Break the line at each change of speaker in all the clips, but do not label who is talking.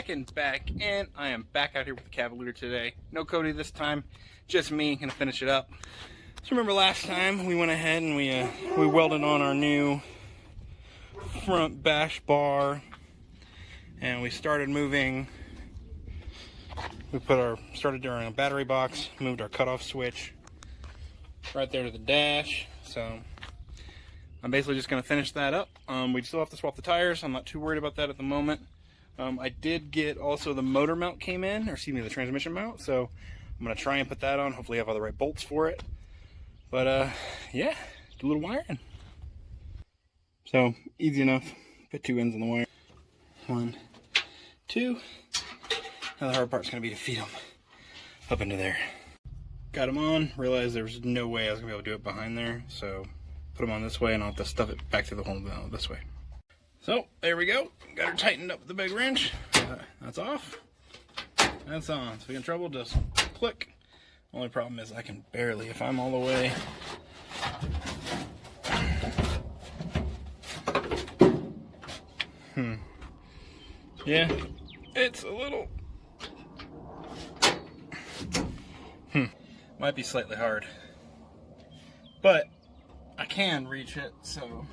checking back in. I am back out here with the Cavalier today. No Cody this time, just me. Gonna finish it up. So remember last time we went ahead and we welded on our new front bash bar, and we started moving. We started doing a battery box, moved our cutoff switch right there to the dash. So I'm basically just going to finish that up. We still have to swap the tires. I'm not too worried about that at the moment. I did get also the motor mount came in, or excuse me, the transmission mount. So I'm going to try and put that on. Hopefully I have all the right bolts for it. But yeah, do a little wiring. So easy enough. Put 2 ends on the wire. 1, 2. Now the hard part's going to be to feed them up into there. Got them on. Realized there was no way I was going to be able to do it behind there. So put them on this way, and I'll have to stuff it back through the hole this way. So there we go. Got her tightened up with the big wrench. That's off. That's on. So if we get in trouble, just click. Only problem is I can barely, if I'm all the way. Yeah, it's a little. Might be slightly hard, but I can reach it, so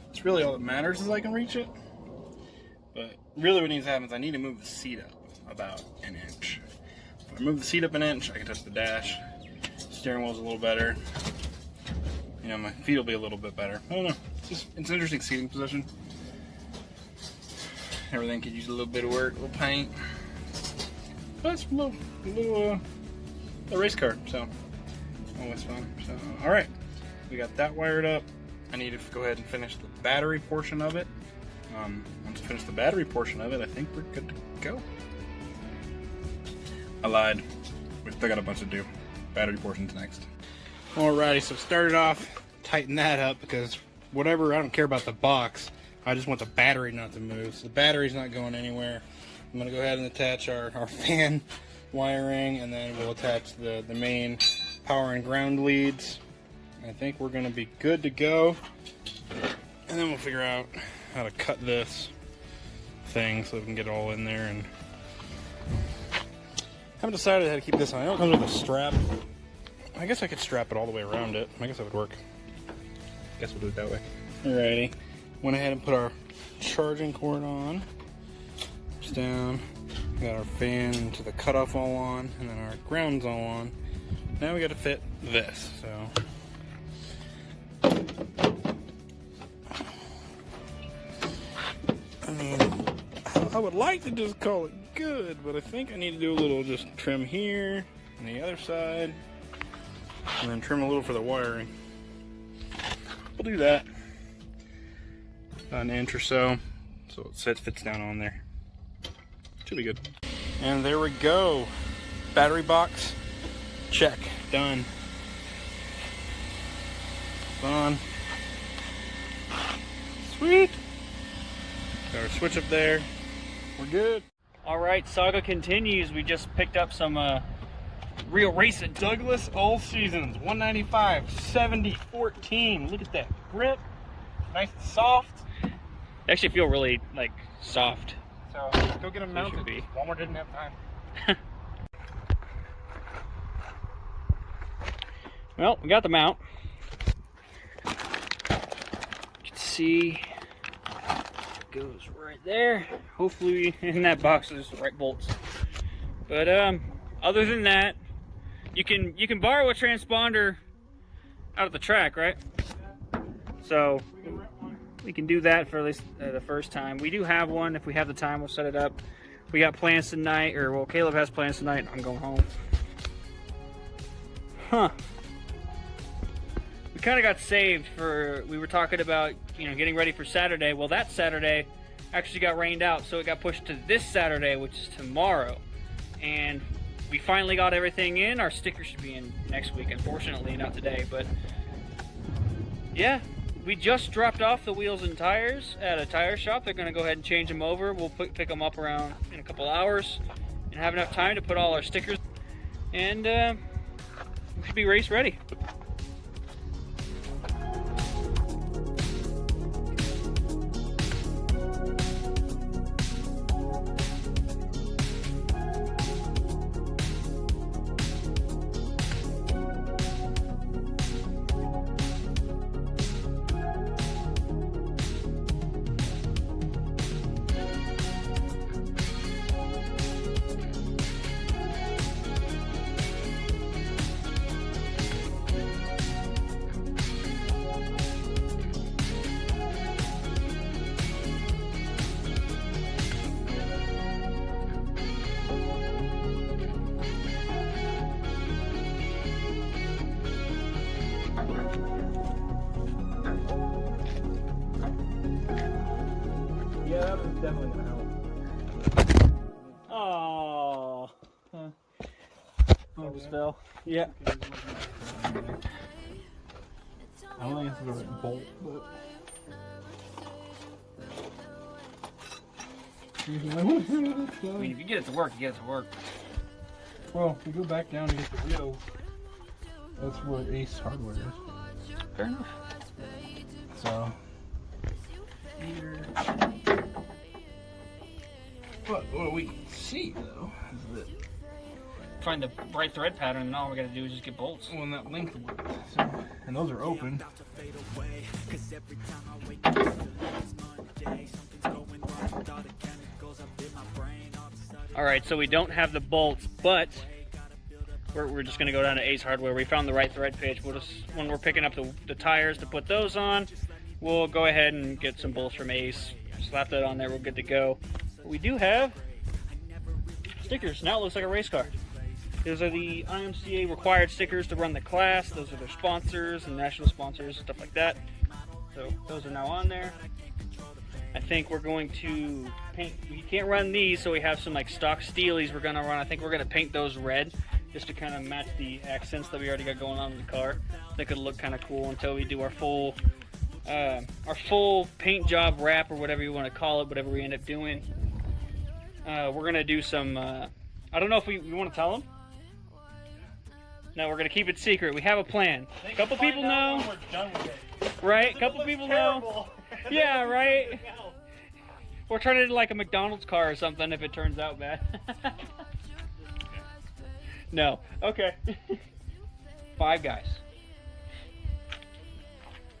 it's really all that matters is I can reach it. But really what needs to happen is I need to move the seat up about an inch. If I move the seat up an inch, I can touch the dash. Steering wheel's a little better. You know, my feet will be a little bit better. I don't know. It's an interesting seating position. Everything could use a little bit of work, a little paint. But it's a race car, so always fun. So, all right, we got that wired up. I need to go ahead and finish the battery portion of it. Once I finish the battery portion of it, I think we're good to go. I lied. We still got a bunch to do. Battery portion's next. Alrighty, so started off, tighten that up because whatever, I don't care about the box. I just want the battery not to move. So the battery's not going anywhere. I'm gonna go ahead and attach our fan wiring, and then we'll attach the main power and ground leads. I think we're gonna be good to go. And then we'll figure out how to cut this thing so we can get it all in there. And haven't decided how to keep this on. I know it comes with a strap. I guess I could strap it all the way around it. I guess that would work. I guess we'll do it that way. Alrighty. Went ahead and put our charging cord on. Just down. Got our fan to the cutoff all on, and then our ground's all on. Now we got to fit this. So, I mean, I would like to just call it good, but I think I need to do a little just trim here on the other side, and then trim a little for the wiring. We'll do that. About an inch or so it fits down on there. Should be good. And there we go. Battery box, check, done. On. Sweet. Got our switch up there. We're good.
All right, saga continues. We just picked up some real racing
Douglas All Seasons 195 70 14. Look at that grip. Nice and soft.
They actually feel really like soft.
So go get them mounted. Walmart didn't have time.
Well, we got the mount. You can see it goes right there. Hopefully in that box there's the right bolts. But other than that, you can borrow a transponder out of the track, right? So we can do that for at least the first time. We do have one. If we have the time, we'll set it up. We got plans tonight, or well, Caleb has plans tonight. I'm going home. Huh. We kind of got saved for, we were talking about, you know, getting ready for Saturday. Well, that Saturday actually got rained out, so it got pushed to this Saturday, which is tomorrow. And we finally got everything in. Our sticker should be in next week, unfortunately, not today, but yeah. We just dropped off the wheels and tires at a tire shop. They're going to go ahead and change them over. We'll pick them up around in a couple hours and have enough time to put all our stickers. And we should be race ready. just fell. Yeah.
I don't think it's the right bolt, but.
I mean, if you get it to work, you get it to work.
Well, if we go back down to get the wheel, that's where Ace Hardware is.
Fair enough.
So. Here. But what we can see, though, is that.
Find the right thread pattern, and all we gotta do is just get bolts.
When that length works. So, and those are open.
Alright, so we don't have the bolts, but we're just gonna go down to Ace Hardware. We found the right thread page. We'll just, when we're picking up the tires to put those on, we'll go ahead and get some bolts from Ace. Slap that on there, we're good to go. But we do have stickers. Now it looks like a race car. Those are the IMCA required stickers to run the class. Those are their sponsors and national sponsors, stuff like that. So those are now on there. I think we're going to paint, we can't run these, so we have some like stock steelies we're gonna run. I think we're gonna paint those red, just to kind of match the accents that we already got going on in the car. I think it'll look kind of cool until we do our full paint job wrap, or whatever you want to call it, whatever we end up doing. We're gonna do some, I don't know if we want to tell them. No, we're gonna keep it secret. We have a plan. A couple people know.
We're done with it.
Right? A couple people know. Yeah, right? We're turning it into like a McDonald's car or something if it turns out bad. No. Okay. 5 Guys.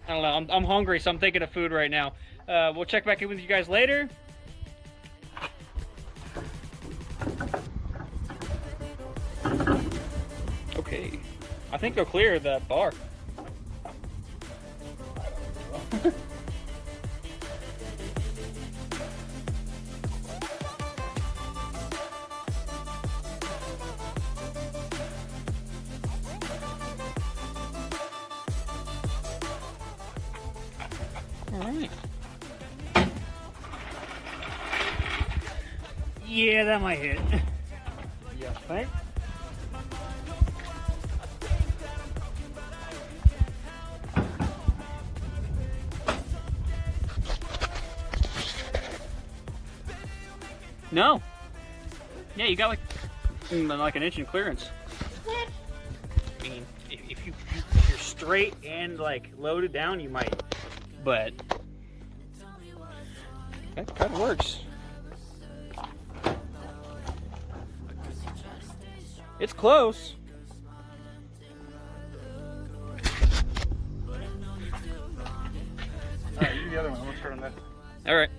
I don't know. I'm hungry, so I'm thinking of food right now. We'll check back in with you guys later. Okay. I think they'll clear that bar. Alright. Yeah, that might hit. Yeah, think? No. Yeah, you got like an inch in clearance. I mean, if you're straight and like loaded down, you might. But that kind of works. It's close.
Alright, you do the other one. I'm gonna turn on that.
All right.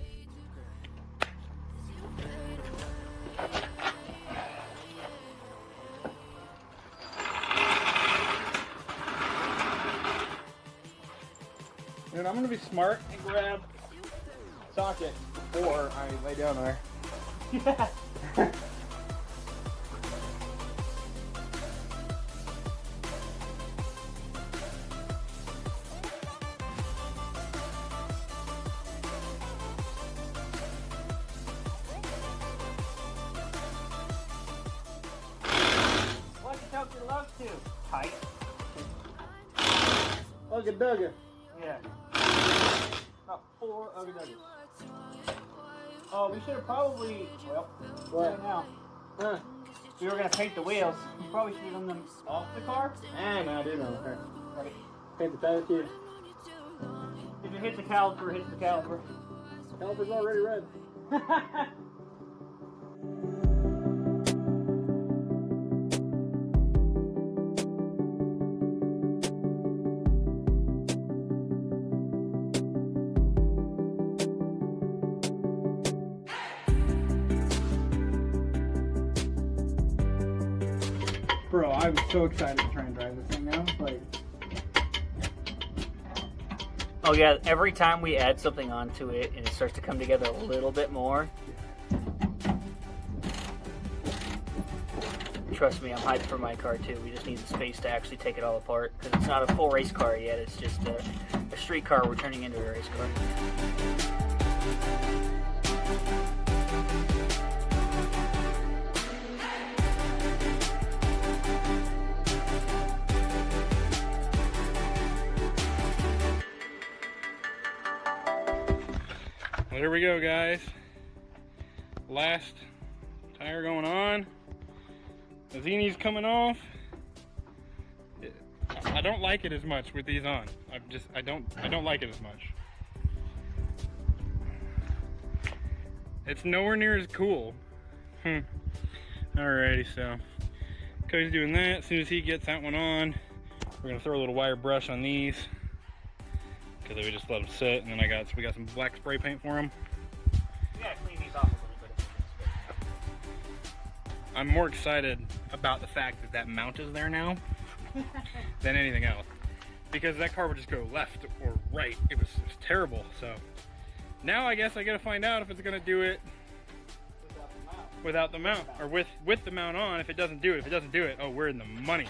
Dude, I'm gonna be smart and grab socket before I lay down there.
Yeah. What you took your love to? Tight.
Ugga dugga.
Yeah. About 4 ugly nuggets. Oh, we should have probably, well, right now. We were going to paint the wheels. We probably should have done them off the car.
No, I do know. Here.
Ready?
Paint the tire too.
If it hits the caliper, it hits the caliper.
Caliper's already red. Bro, I'm so excited to try and drive this thing now. Like,
Oh yeah, every time we add something onto it and it starts to come together a little bit more. Trust me, I'm hyped for my car too. We just need the space to actually take it all apart because it's not a full race car yet. It's just a street car we're turning into a race car.
Well, here we go, guys. Last tire going on. The Zini's coming off. I don't like it as much with these on. I don't like it as much. It's nowhere near as cool. Alrighty, so Cody's doing that. As soon as he gets that one on, we're gonna throw a little wire brush on these because we just let them sit, and then we got some black spray paint for them.
We gotta clean these off a little bit.
I'm more excited about the fact that that mount is there now than anything else, because that car would just go left or right. It was terrible. So now I guess I gotta find out if it's gonna do it without the mount, or with the mount on. If it doesn't do it, oh, we're in the money.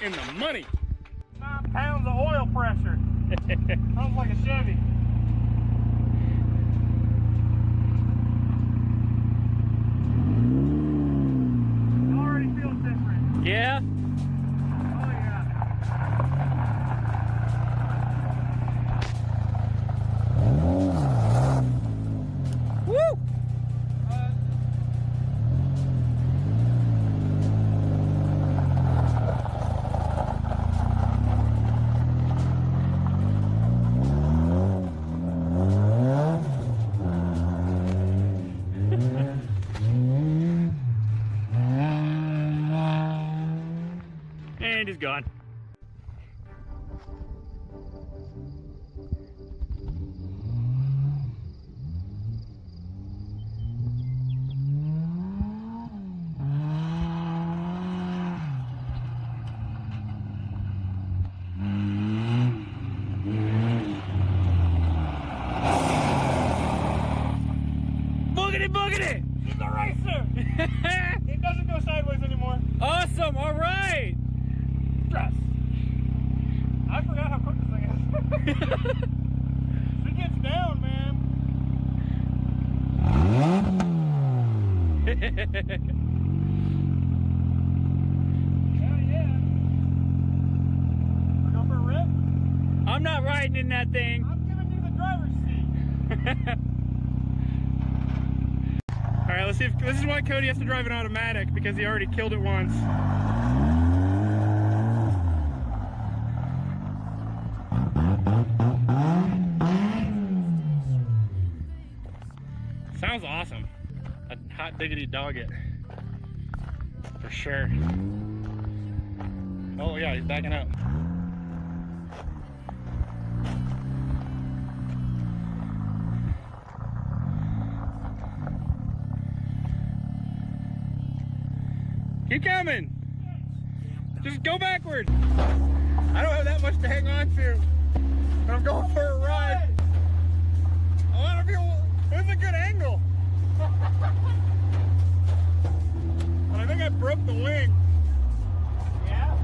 In the money.
9 pounds of oil pressure. Sounds like a Chevy. It already feels different. Yeah? Oh yeah. Woo! And he's gone. Boogity boogity! She's a racer! It doesn't go sideways anymore. Awesome, alright! Stress. I forgot how quick this thing is. She gets down, man. Hell yeah. We go for a rip? I'm not riding in that thing. I'm giving you the driver's seat. Alright, let's see if this is why Cody has to drive an automatic, because he already killed it once. Sounds awesome. A hot diggity dog it. For sure. Oh yeah, he's backing up. Keep coming! Just go backward! I don't have that much to hang on to. But I'm going for a ride. I want to feel. This is a good angle. But I think I broke the wing. Yeah?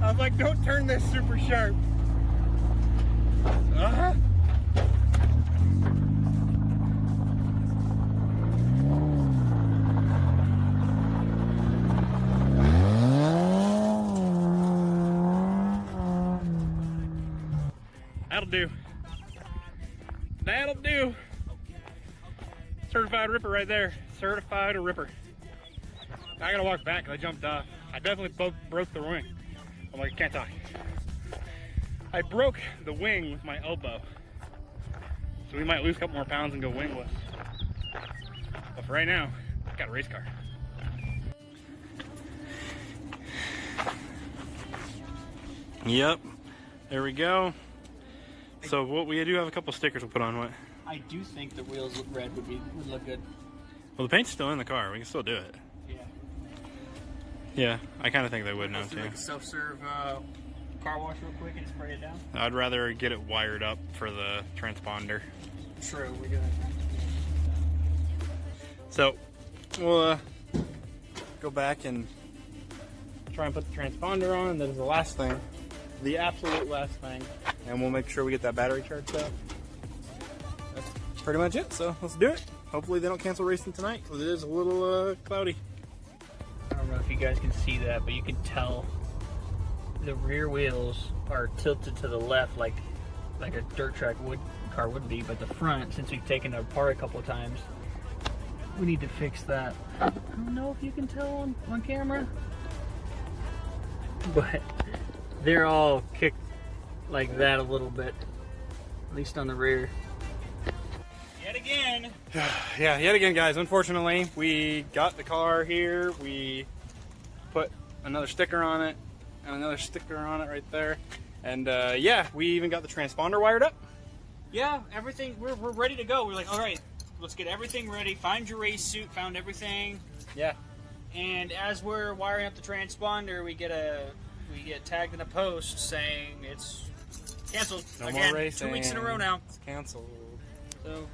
I was like, don't turn this super sharp. That'll do. That'll do. Certified ripper right there. Certified a ripper. I gotta walk back because I jumped off. I definitely broke the wing. I'm like, I can't talk. I broke the wing with my elbow. So we might lose a couple more pounds and go wingless. But for right now, I've got a race car. Yep. There we go. So what we do have a couple stickers we'll put on. What? I do think the wheels red would look good.
Well, the paint's still in the car. We can still do it.
Yeah.
Yeah, I kind of think they would now
Let's do
too.
like a self-serve car wash real quick and spray it down.
I'd rather get it wired up for the transponder.
True, we do that.
So we'll go back and try and put the transponder on. That is the last thing, the absolute last thing, and we'll make sure we get that battery charged up. That's pretty much it. So let's do it. Hopefully they don't cancel racing tonight because it is a little cloudy.
I don't know if you guys can see that, but you can tell the rear wheels are tilted to the left, like like a dirt track car would be, but the front, since we've taken it apart a couple of times, we need to fix that. I don't know if you can tell on camera, but they're all kicked like that a little bit, at least on the rear. Yet again.
Yeah, yet again, guys. Unfortunately, we got the car here. We put another sticker on it and another sticker on it right there. And yeah, we even got the transponder wired up.
Yeah, everything, we're ready to go. We're like, all right, let's get everything ready. Find your race suit, found everything.
Yeah.
And as we're wiring up the transponder, we get tagged in a post saying it's canceled.
No
again,
more racing.
2 weeks in a row now.
It's canceled.
So,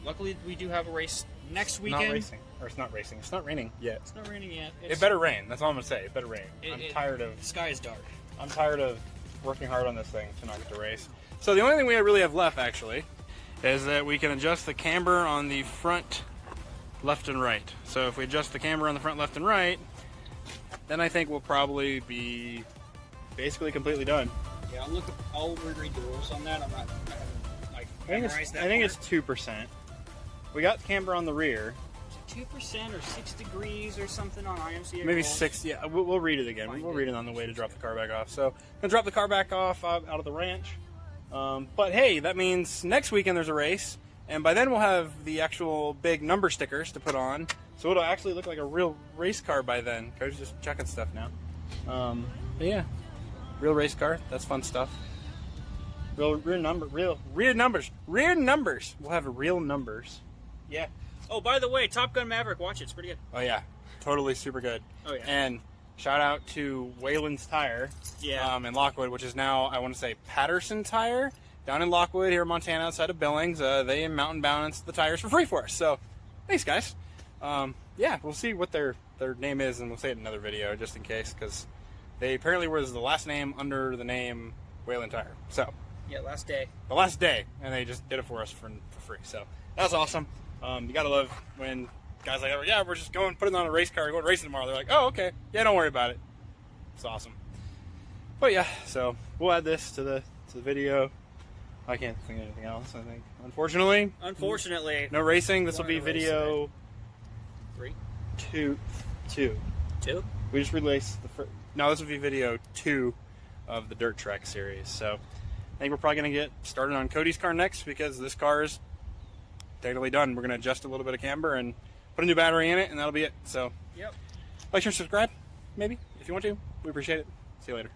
luckily we do have a race next weekend.
Not racing. Or it's not racing. It's not raining yet.
It's not raining yet.
It better rain. That's all I'm going to say. It better rain. I'm tired of...
The sky is dark.
I'm tired of working hard on this thing to not get to race. So the only thing we really have left, actually, is that we can adjust the camber on the front left and right. So if we adjust the camber on the front left and right, then I think we'll probably be basically completely done.
Yeah, I'll read the rules on that. I haven't memorized that.
I think it's 2%. We got camber on the rear.
2% or 6 degrees or something on imca.
Maybe
rules.
6. Yeah, we'll read it again. We'll read it on the way to drop the car back off. So, gonna drop the car back off out of the ranch. But hey, that means next weekend there's a race, and by then we'll have the actual big number stickers to put on. So it'll actually look like a real race car by then. Cody's just checking stuff now. But yeah, real race car. That's fun stuff. Rear numbers. We'll have real numbers.
Yeah. Oh, by the way, Top Gun Maverick, watch it. It's pretty good.
Oh yeah, totally super good.
Oh yeah.
And shout out to Wayland's Tire.
Yeah.
In Lockwood, which is now, I want to say, Patterson Tire, down in Lockwood here in Montana, outside of Billings. They mountain balance the tires for free for us. So, thanks guys. Yeah, we'll see what their name is, and we'll say it in another video just in case, because they apparently was the last name under the name Wayland Tire. So.
Yeah, last day.
The last day, and they just did it for us for free. So that was awesome. You gotta love when guys like, yeah, we're just putting on a race car, going racing tomorrow. They're like, oh, okay, yeah, don't worry about it. It's awesome. But yeah, so we'll add this to the video. I can't think of anything else. I think, unfortunately, no racing. This will be video
3,
2. We just released the first. No, this will be video 2 of the dirt track series. So I think we're probably gonna get started on Cody's car next, because this car is technically done. We're gonna adjust a little bit of camber and put a new battery in it, and that'll be it. So,
yep.
Like, share, subscribe, maybe if you want to. We appreciate it. See you later.